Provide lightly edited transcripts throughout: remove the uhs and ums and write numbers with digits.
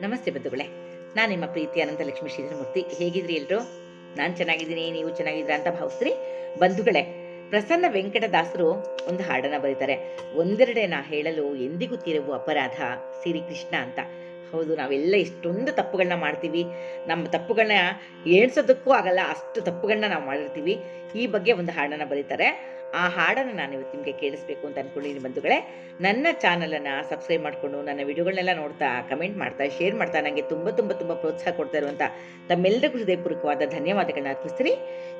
ನಮಸ್ತೆ ಬಂಧುಗಳೇ, ನಾನು ನಿಮ್ಮ ಪ್ರೀತಿ ಅನಂತಲಕ್ಷ್ಮಿ ಶ್ರೀಧರಮೂರ್ತಿ. ಹೇಗಿದ್ರಿ ಎಲ್ಲರೂ? ನಾನು ಚೆನ್ನಾಗಿದ್ದೀನಿ, ನೀವು ಚೆನ್ನಾಗಿದ್ದೀರಾ ಅಂತ ಭಾವಿಸ್ರಿ. ಬಂಧುಗಳೇ, ಪ್ರಸನ್ನ ವೆಂಕಟದಾಸರು ಒಂದು ಹಾಡನ್ನು ಬರೀತಾರೆ. ಒಂದೆರಡೇ ನಾ ಹೇಳಲು ಎಂದಿಗೂ ತೀರವು ಅಪರಾಧ ಶ್ರೀಕೃಷ್ಣ ಅಂತ. ಹೌದು, ನಾವೆಲ್ಲ ಇಷ್ಟೊಂದು ತಪ್ಪುಗಳನ್ನ ಮಾಡ್ತೀವಿ. ನಮ್ಮ ತಪ್ಪುಗಳನ್ನ ಏಳ್ಸೋದಕ್ಕೂ ಆಗಲ್ಲ, ಅಷ್ಟು ತಪ್ಪುಗಳನ್ನ ನಾವು ಮಾಡಿರ್ತೀವಿ. ಈ ಬಗ್ಗೆ ಒಂದು ಹಾಡನ್ನು ಬರೀತಾರೆ. ಆ ಹಾಡನ್ನು ನಾನು ಇವತ್ತು ನಿಮಗೆ ಕೇಳಿಸ್ಬೇಕು ಅಂತ ಅಂದ್ಕೊಂಡಿದ್ದೀನಿ ಬಂಧುಗಳೇ. ನನ್ನ ಚಾನಲನ್ನು ಸಬ್ಸ್ಕ್ರೈಬ್ ಮಾಡಿಕೊಂಡು ನನ್ನ ವಿಡಿಯೋಗಳನ್ನೆಲ್ಲ ನೋಡ್ತಾ, ಕಮೆಂಟ್ ಮಾಡ್ತಾ, ಶೇರ್ ಮಾಡ್ತಾ ನನಗೆ ತುಂಬ ತುಂಬ ತುಂಬ ಪ್ರೋತ್ಸಾಹ ಕೊಡ್ತಾ ಇರುವಂಥ ತಮ್ಮೆಲ್ಲರಿಗೂ ಹೃದಯಪೂರ್ವಕವಾದ ಧನ್ಯವಾದಗಳನ್ನ ಅರ್ಪಿಸ್ತೀನಿ.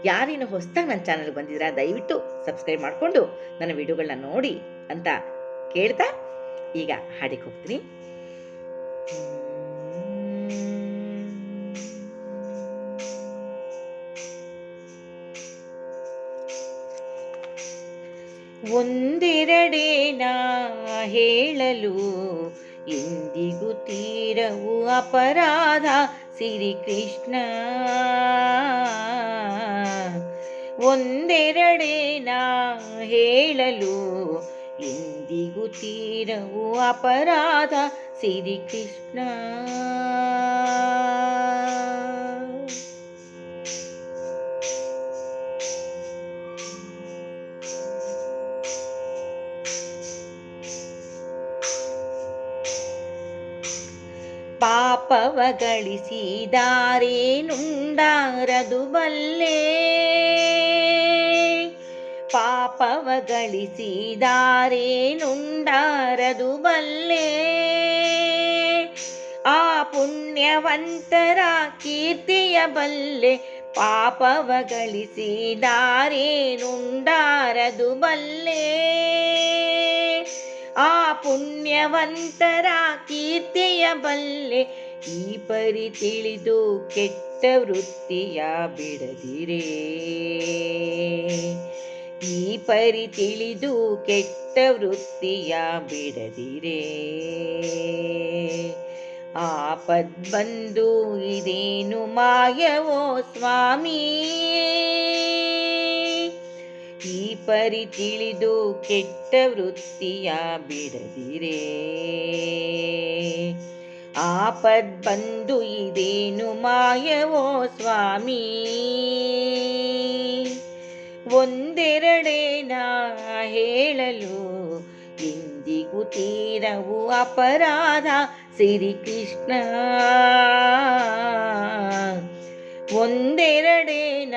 ಯಾರೇನು ಹೊಸದಾಗಿ ನನ್ನ ಚಾನಲ್ಗೆ ಬಂದಿದ್ದೀರಾ ದಯವಿಟ್ಟು ಸಬ್ಸ್ಕ್ರೈಬ್ ಮಾಡಿಕೊಂಡು ನನ್ನ ವಿಡಿಯೋಗಳನ್ನ ನೋಡಿ ಅಂತ ಕೇಳ್ತಾ ಈಗ ಹಾಡಿಗೆ ಹೋಗ್ತೀನಿ. ಒಂದೆರಡೇನ ಹೇಳಲು ಎಂದಿಗೂ ತೀರವು ಅಪರಾಧ ಶ್ರೀಕೃಷ್ಣ. ಒಂದೆರಡೇನ ಹೇಳಲು ಎಂದಿಗೂ ತೀರವು ಅಪರಾಧ ಶ್ರೀಕೃಷ್ಣ. ಪಾಪವ ಗಳಿಸಿದಾರೇನುಂಡಾರದು ಬಲ್ಲೆ, ಪಾಪವ ಗಳಿಸಿದಾರೇನುಂಡಾರದು ಬಲ್ಲೆ. ಆ ಪುಣ್ಯವಂತರ ಕೀರ್ತಿಯ ಬಲ್ಲೆ, ಪಾಪವ ಗಳಿಸಿದಾರೇನುಂಡಾರದು ಬಲ್ಲೆ. ಆ ಪುಣ್ಯವಂತರ ಕೀರ್ತಿಯ ಬಲ್ಲೆ, ಈ ಪರಿ ತಿಳಿದು ಕೆಟ್ಟ ವೃತ್ತಿಯ ಬಿಡದಿರೇ. ಈ ಪರಿ ತಿಳಿದು ಕೆಟ್ಟ ವೃತ್ತಿಯ ಬಿಡದಿರೇ. ಆಪದ್ ಬಂದು ಇದೇನು ಮಾಯವೋ ಸ್ವಾಮಿ, ಈ ಪರಿ ತಿಳಿದು ಕೆಟ್ಟ ವೃತ್ತಿಯ ಬಿಡದಿರೇ. ಆಪದ್ ಬಂದು ಇದೇನು ಮಾಯವೋ ಸ್ವಾಮಿ. ಒಂದೆರಡೇನ ಹೇಳಲು ಎಂದಿಗೂ ತೀರವು ಅಪರಾಧ ಶ್ರೀಕೃಷ್ಣ. ಒಂದೆರಡೇನ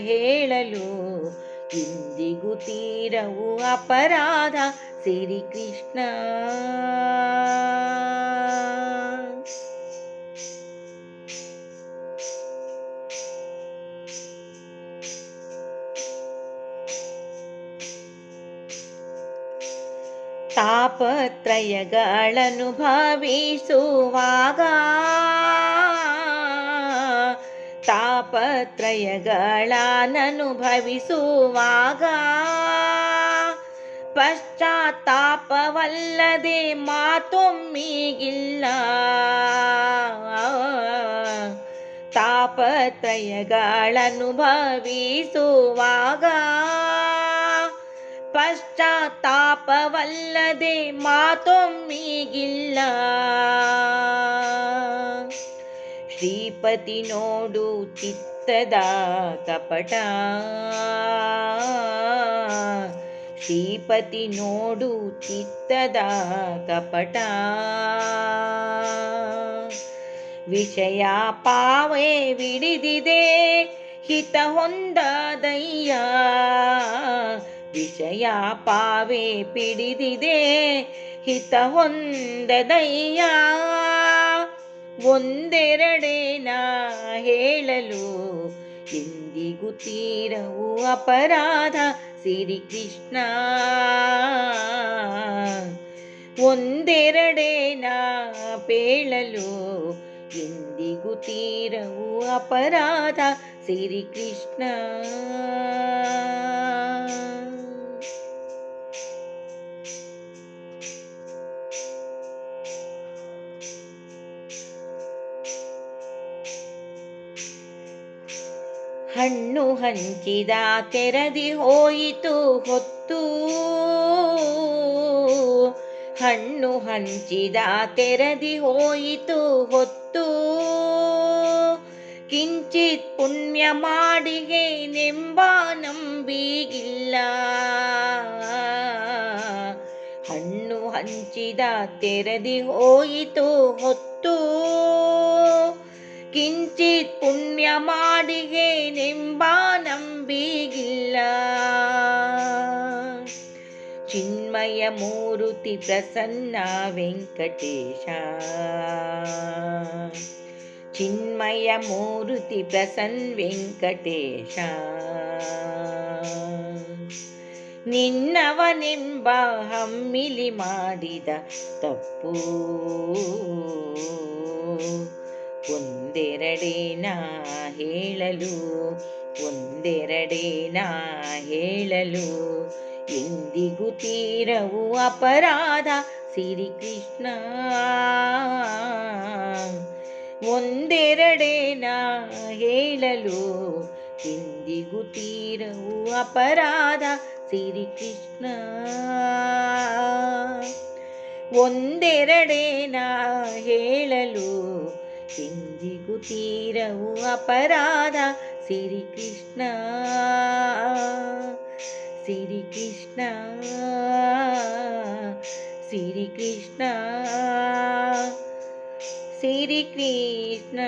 ಹೇಳಲು ಎಂದಿಗೂ ತೀರವು ಅಪರಾಧ ಶ್ರೀಕೃಷ್ಣ. ತಾಪತ್ರಯಗಳನುಭವಿಸುವಾಗ, ತಾಪತ್ರಯಗಳನನುಭವಿಸುವಾಗ ಪಶ್ಚಾತ್ತಾಪವಲ್ಲದೆ ಮಾತೊಮ್ಮಿಗಿಲ್ಲ. ತಾಪತ್ರಯಗಳನುಭವಿಸುವಾಗ ಪಶ್ಚಾತ್ತಾಪವಲ್ಲದೆ ಮಾತೊಮ್ಮಿಗಿಲ್ಲ. ಶ್ರೀಪತಿ ನೋಡು ಚಿತ್ತದ ಕಪಟ, ಶ್ರೀಪತಿ ನೋಡು ಚಿತ್ತದ ಕಪಟ. ವಿಷಯ ಪಾವೇ ವಿಡಿದಿದೆ ಹಿತ ಹೊಂದದಯ್ಯ, ವಿಷಯ ಪಾವೇ ಪಿಡಿದಿದೆ ಹಿತ ಹೊಂದದಯ್ಯ. ಒಂದೆರಡೇನ ಹೇಳಲು ಎಂದಿಗೂ ತೀರವು ಅಪರಾಧ ಶ್ರೀಕೃಷ್ಣ. ಒಂದೆರಡೇನ ಪೇಳಲು ಎಂದಿಗೂ ತೀರವು ಅಪರಾಧ ಶ್ರೀಕೃಷ್ಣ. ಹಣ್ಣು ಹಂಚಿದ ತೆರದಿ ಹೋಯಿತು ಹೊತ್ತು, ಹಣ್ಣು ಹಂಚಿದ ತೆರದಿ ಹೋಯಿತು ಹೊತ್ತು, ಕಿಂಚಿತ್ ಪುಣ್ಯ ಮಾಡಿಗೇನೆಂಬ ನಂಬಿಗಿಲ್ಲ. ಹಣ್ಣು ಹಂಚಿದ ತೆರದಿ ಹೋಯಿತು ಹೊತ್ತು, ಕಿಂಚಿತ್ ಪುಣ್ಯ ಮಾಡಿಗೇನೆಂಬ ನಂಬಿಗಿಲ್ಲ. ಚಿನ್ಮಯ ಮೂರುತಿ ಪ್ರಸನ್ನ ವೆಂಕಟೇಶ, ಚಿನ್ಮಯ ಮೂರುತಿ ಪ್ರಸನ್ನ ವೆಂಕಟೇಶ, ನಿನ್ನವನೆಂಬ ಹಮ್ಮಿಲಿ ಮಾಡಿದ ತಪ್ಪು ಒಂದೆರಡೇನಾ ಹೇಳಲು, ಒಂದೆರಡೇನಾ ಹೇಳಲು, ಎಂದಿಗೂ ತೀರವು ಅಪರಾಧ ಶ್ರೀಕೃಷ್ಣ. ಒಂದೆರಡೇನಾ ಹೇಳಲು, ಎಂದಿಗೂ ತೀರವು ಅಪರಾಧ ಶ್ರೀಕೃಷ್ಣ. ಒಂದೆರಡೇನಾ ಹೇಳಲು, ಎಂದಿಗೂ ತೀರವು ಅಪರಾಧ ಶ್ರೀಕೃಷ್ಣ. ಶ್ರೀಕೃಷ್ಣ ಶ್ರೀಕೃಷ್ಣ ಶ್ರೀಕೃಷ್ಣ.